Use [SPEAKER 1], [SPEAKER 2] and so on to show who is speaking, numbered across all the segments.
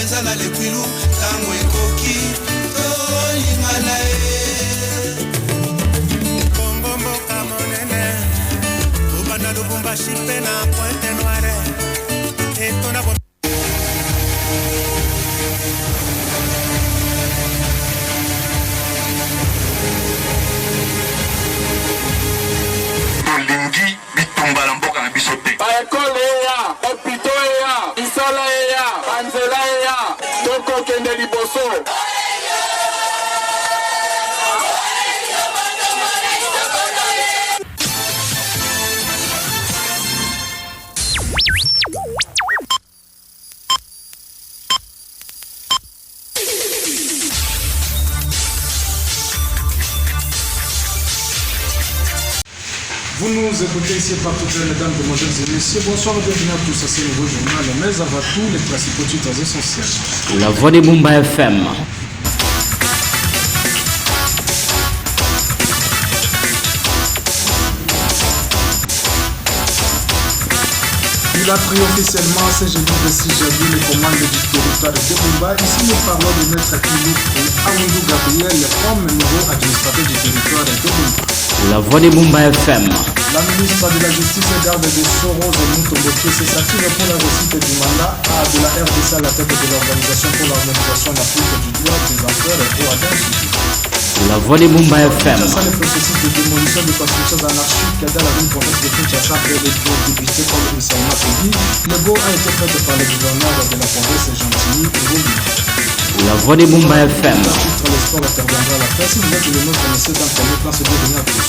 [SPEAKER 1] wenzala lekwilu tango ekoki toyingana Kongo mboka monene Ubanda Lubumbashi pe na Pointe Noire etona
[SPEAKER 2] Lingi bitumbala mboka na biso te
[SPEAKER 3] baekole eya opito eya isala eya banzela eya tokokende liboso
[SPEAKER 4] Vous nous écoutez ici partout, mesdames, demoiselles et messieurs. Bonsoir et bienvenue à tous à ce nouveau journal. Mais avant tout, les principaux titres essentiels.
[SPEAKER 5] La voix des Bumba FM.
[SPEAKER 4] Il a pris officiellement ce jeudi de 6 janvier les commandes du territoire de Bumba. Ici, nous parlons de Maître Kilou Aoundou Gabriel comme nouveau administrateur du territoire de Bumba.
[SPEAKER 5] La voix des Bumba FM.
[SPEAKER 4] La ministre de la Justice et garde des Soros Moutomboké s'active pour la réussite du mandat de la RDC à la tête de l'Organisation pour l'harmonisation d'Afrique du droit des affaires pour atteindre.
[SPEAKER 5] La voix des Bumba FM.
[SPEAKER 4] Kinshasa, le processus de démolition de constructions anarchiques dans la ville province de Kinshasa après les bureaux débutés comme initialement prévu. Le go a été fait par le gouverneur de la province Gentilly Ngombi.
[SPEAKER 5] La voix des Bumba FM.
[SPEAKER 4] Le sport interviendra à la presse. Si vous êtes le nom connaissez dans le premier plan, c'est de venir à tous.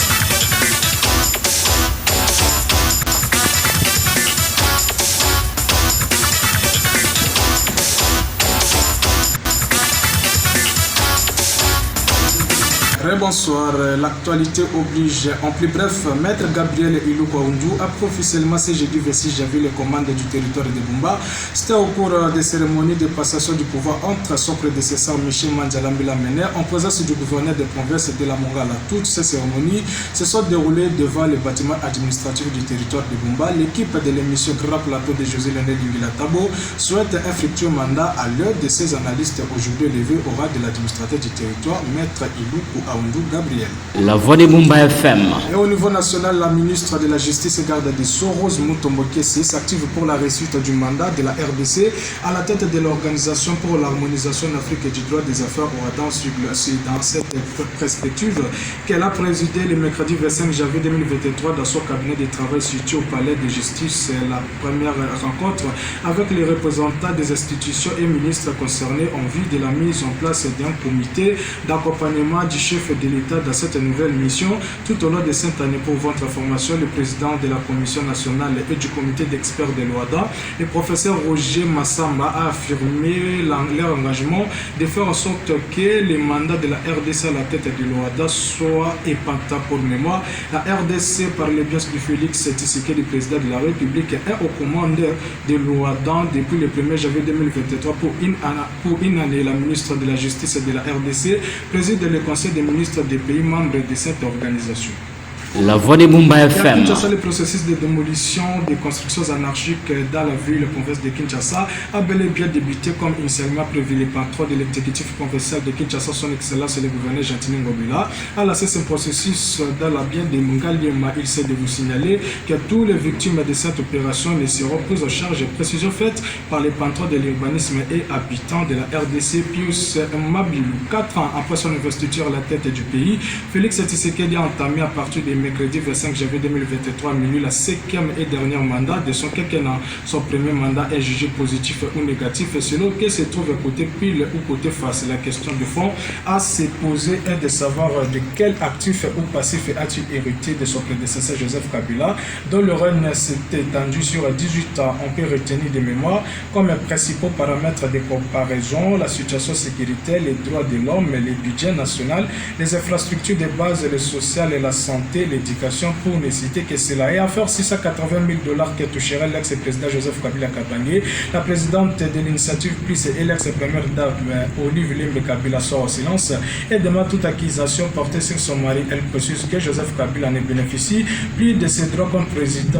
[SPEAKER 4] Bonsoir, l'actualité oblige. En plus bref, Maître Gabriel Ilouko Aoundou a officiellement ce jeudi 26 janvier les commandes du territoire de Bumba. C'était au cours des cérémonies de passation du pouvoir entre son prédécesseur Michel Mandjalambila Mené en présence du gouverneur de province de la Mongala. Toutes ces cérémonies se sont déroulées devant le bâtiment administratif du territoire de Bumba. L'équipe de l'émission Grand Plateau de José Léné Lingila Tabo souhaite un fructueux mandat à l'heure de ces analystes aujourd'hui élevés au rang de l'administrateur du territoire, Maître Ilouko Aoundou Gabriel.
[SPEAKER 5] La voix des Bumba FM.
[SPEAKER 4] Et au niveau national, la ministre de la Justice et garde des Soros Moutomboké s'active pour la réussite du mandat de la RDC à la tête de l'Organisation pour l'harmonisation d'Afrique et du droit des affaires au dans cette perspective qu'elle a présidé le mercredi 25 janvier 2023 dans son cabinet de travail situé au palais de justice. La première rencontre avec les représentants des institutions et ministres concernés en vue de la mise en place d'un comité d'accompagnement du chef de l'État dans cette nouvelle mission. Tout au long de cette année, pour votre information, le président de la Commission nationale et du comité d'experts de l'OADA, le professeur Roger Massamba, a affirmé leur engagement de faire en sorte que le mandat de la RDC à la tête de l'OADA soit épatant. Pour mémoire, la RDC, par le biais de Félix Tshisekedi, le président de la République, est aux commandes de l'OADA depuis le 1er janvier 2023 pour une année. La ministre de la Justice et de la RDC préside le Conseil des ministres des pays membres de cette organisation.
[SPEAKER 5] La voix des Bumba FM.
[SPEAKER 4] Kinshasa, le processus de démolition des constructions anarchiques dans la ville province de Kinshasa a bel et bien débuté comme initialement prévu. Le patron de l'exécutif provincial de Kinshasa, son excellence le gouverneur Gentilly Ngobila, a lancé ce processus dans la bienne de Mungaliema. Il s'est de vous signaler que tous les victimes de cette opération ne seront prises en charge. Précision faite par les patrons de l'urbanisme et habitants de la RDC, Pius Mabilou. 4 ans après son investiture à la tête du pays, Félix Tshisekedi a entamé à partir de mercredi 25 janvier 2023 minuit la 5e et dernier mandat de son quinquennat. Son premier mandat est jugé positif ou négatif selon que se trouve côté pile ou côté face. La question de fond à se poser est de savoir de quel actif ou passif a-t-il hérité de son prédécesseur Joseph Kabila, dont le règne s'est étendu sur 18 ans. On peut retenir de mémoire comme principaux paramètres de comparaison la situation sécuritaire, les droits de l'homme, les budgets nationaux, les infrastructures de base, le social et la santé, l'éducation, pour ne citer que cela. Et enfin, 680 000 $ que toucherait l'ex-président Joseph Kabila Kabange. La présidente de l'initiative Plus et l'ex-première dame Olive Limbe Kabila sort au silence et demande toute accusation portée sur son mari. Elle précise que Joseph Kabila ne bénéficie plus de ses droits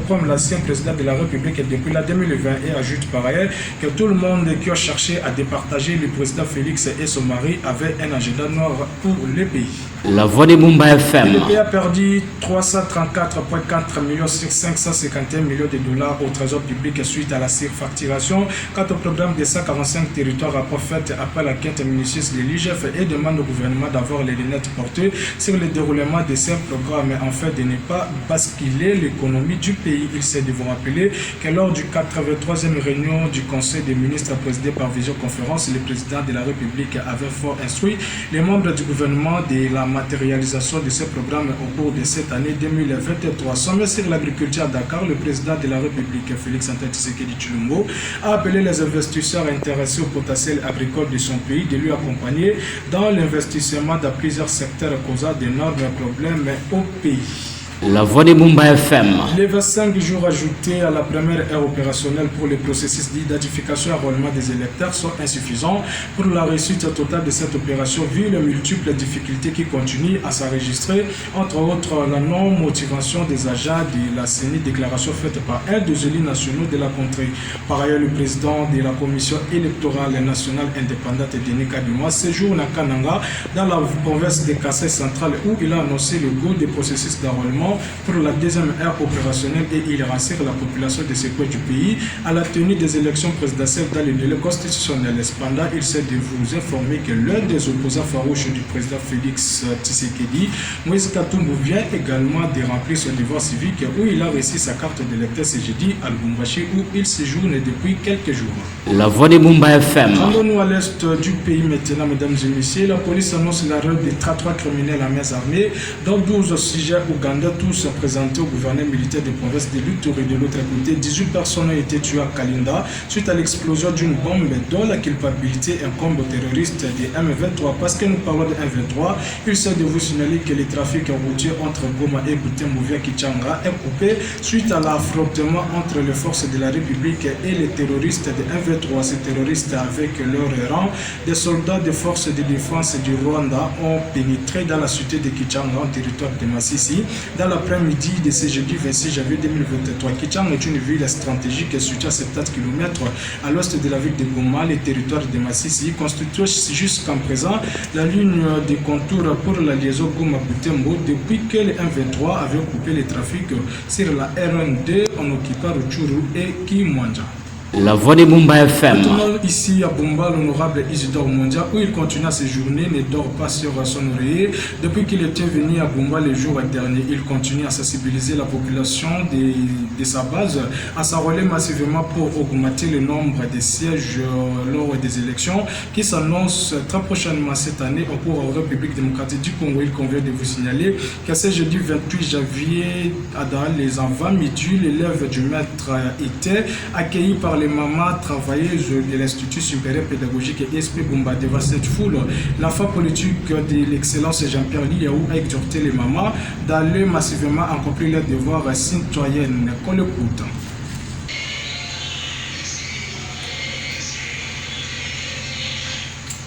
[SPEAKER 4] comme l'ancien président de la République depuis la 2020 et ajoute par ailleurs que tout le monde qui a cherché à départager le président Félix et son mari avait un agenda noir pour le pays.
[SPEAKER 5] La voix des Boumba FM.
[SPEAKER 4] Le pays a perdu 334,4 millions sur 551 millions de dollars au trésor public suite à la surfacturation. Quant au programme des 145 territoires, rapport fait après la quête minutieuse de l'IGF et demande au gouvernement d'avoir les lunettes portées sur le déroulement de ces programmes afin de ne pas basculer l'économie du pays. Il s'est de vous rappeler que lors du 83e réunion du Conseil des ministres présidé par visioconférence, le président de la République avait fort instruit les membres du gouvernement de la matérialisation de ces programmes au cours de cette année 2023. Sommet sur l'agriculture à Dakar, le président de la République, Félix Antoine Tshisekedi Tshilombo, a appelé les investisseurs intéressés au potentiel agricole de son pays de lui accompagner dans l'investissement dans plusieurs secteurs causant d'énormes problèmes au pays.
[SPEAKER 5] La voix des Boumba FM.
[SPEAKER 4] Les 25 jours ajoutés à la première ère opérationnelle pour le processus d'identification et enrôlement des électeurs sont insuffisants pour la réussite totale de cette opération vu les multiples difficultés qui continuent à s'enregistrer, entre autres la non-motivation des agents de la CENI, déclaration faite par un des élus nationaux de la contrée. Par ailleurs, le président de la commission électorale nationale indépendante Denis Kadima séjourne à Kananga dans la province de Kassai centrale où il a annoncé le goût des processus d'enrôlement pour la deuxième ère opérationnelle et il rassure la population de ce coin du pays à la tenue des élections présidentielles dans les délais constitutionnels. Cependant, il s'est de vous informer que l'un des opposants farouches du président Félix Tshisekedi, Moïse Katumbi, vient également de remplir son devoir civique où il a reçu sa carte d'électeur ce jeudi à Lubumbashi où il séjourne depuis quelques jours.
[SPEAKER 5] La voix des Boumba FM.
[SPEAKER 4] Rendons-nous à l'est du pays maintenant, mesdames et messieurs. La police annonce l'arrêt de 33 criminels à main armée, dont 12 sujets ougandais, tous présentés au gouverneur militaire de province de Luturi. De l'autre côté, 18 personnes ont été tuées à Kalinda suite à l'explosion d'une bombe dont la culpabilité incombe aux terroristes de M23. Parce que nous parlons de M23, il s'agit de vous signaler que le trafic routier entre Goma et Butembo Kichanga est coupé suite à l'affrontement entre les forces de la République et les terroristes de M23. Ces terroristes, avec leur rang, des soldats des forces de défense du Rwanda ont pénétré dans la cité de Kichanga, en territoire de Massissi, dans l'après-midi de ce jeudi 26 janvier 2023. Kichanga est une ville stratégique située à 70 km à l'ouest de la ville de Goma. Les territoires de Massissi constituent jusqu'à présent la ligne de contour pour la liaison Goma-Butembo depuis que les M23 avaient coupé le trafic sur la RN2 en occupant Rutshuru et Kimwanja.
[SPEAKER 5] La voix des Boumba FM.
[SPEAKER 4] Retournons ici à Bumba, l'honorable Isidore Mondia, où il continue à séjourner, ne dort pas sur son oreiller. Depuis qu'il était venu à Bumba le jour dernier, il continue à sensibiliser la population de sa base, à s'enrôler massivement pour augmenter le nombre de sièges lors des élections qui s'annoncent très prochainement cette année au cours de la République démocratique du Congo. Il convient de vous signaler que ce jeudi 28 janvier, dans les enfants midi, l'élève du maître était accueilli par les mamans travailleuses de l'Institut supérieur pédagogique ESP Bumba. Devant cette foule, l'enfant politique de l'excellence Jean-Pierre Liaou a exhorté les mamans d'aller massivement accomplir leurs devoirs citoyennes. Qu'on l'écoute.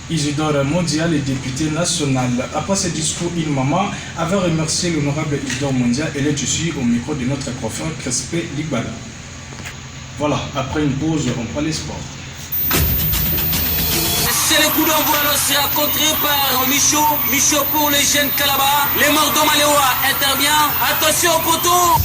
[SPEAKER 4] Isidore Mondia, le député national. Après ce discours, une maman avait remercié l'honorable Isidore Mondia. Elle est ici au micro de notre confrère Crespé Ligbala. Voilà, après une pause, on parle sport.
[SPEAKER 6] C'est le coup d'envoi lancé à contrer par Michaud pour les jeunes Kalaba. Les Mordo Maléwa intervient. Attention au poteau.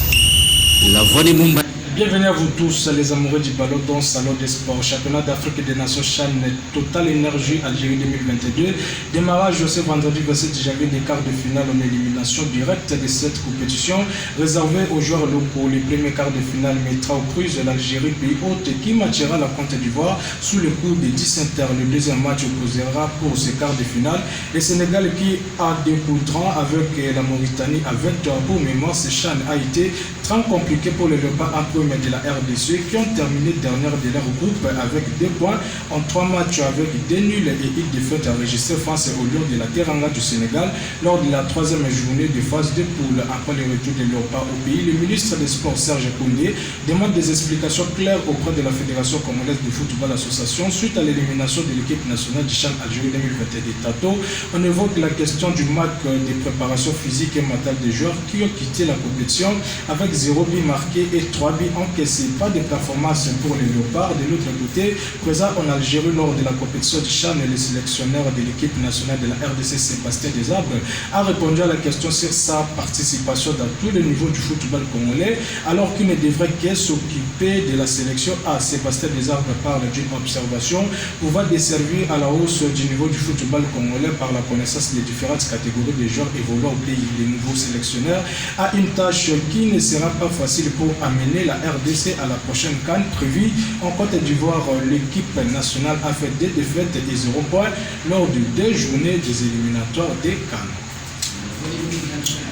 [SPEAKER 5] La voix des Boumba.
[SPEAKER 4] Bienvenue à vous tous, les amoureux du ballon dans le salon des sports. Championnat d'Afrique des Nations Chan Total Énergie Algérie 2022. Démarrage ce vendredi 27 janvier des quarts de finale en élimination directe de cette compétition réservée aux joueurs locaux. Les premiers quarts de finale mettra au cruise l'Algérie, pays hôte, qui matchera la Côte d'Ivoire sous le coup de 10 Inter. Le deuxième match opposera pour ce quart de finale le Sénégal qui a découdra avec la Mauritanie avec pour mémoire. Ce Chan a été très compliqué pour le repas entre Prime de la RDC qui ont terminé dernière de leur groupe avec 2 points en 3 matchs avec 2 nuls et une défaite enregistrée face au Lion de la Teranga du Sénégal lors de la 3e journée de phase de poule. Après le retour de Léopard au pays, le ministre des Sports Serge Koundé demande des explications claires auprès de la Fédération congolaise de football association suite à l'élimination de l'équipe nationale du CHAN Algérie 2021 des Tato. On évoque la question du manque de préparation physique et mentale des joueurs qui ont quitté la compétition avec 0 but marqué et 3 buts encaissés. Pas de performance pour les Léopards. De l'autre côté, présent en Algérie lors de la compétition du CHAN, le sélectionneur de l'équipe nationale de la RDC, Sébastien Desabre, a répondu à la question sur sa participation dans tous les niveaux du football congolais, alors qu'il ne devrait que s'occuper de la sélection A. Sébastien Desabre parle d'une observation pouvant desservir à la hausse du niveau du football congolais par la connaissance des différentes catégories de joueurs évoluant au pays. Le nouveau sélectionneur a une tâche qui ne sera pas facile pour amener la RDC à la prochaine CAN prévue en Côte d'Ivoire. L'équipe nationale a fait 2 défaites et 0 points lors de 2 journées des éliminatoires des CAN.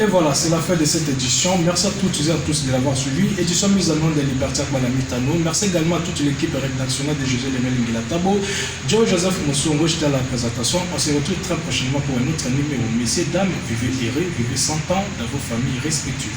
[SPEAKER 4] Et voilà, c'est la fin de cette édition. Merci à toutes et à tous de l'avoir suivi. Édition mise en nom de Liberté Malamitano. Merci également à toute l'équipe rédactionnelle de José Lemel Ngilatabo. Joe Joseph Moussongo, j'étais à la présentation. On se retrouve très prochainement pour un autre numéro. Messieurs, dames, vivez heureux, vivez 100 ans dans vos familles respectives.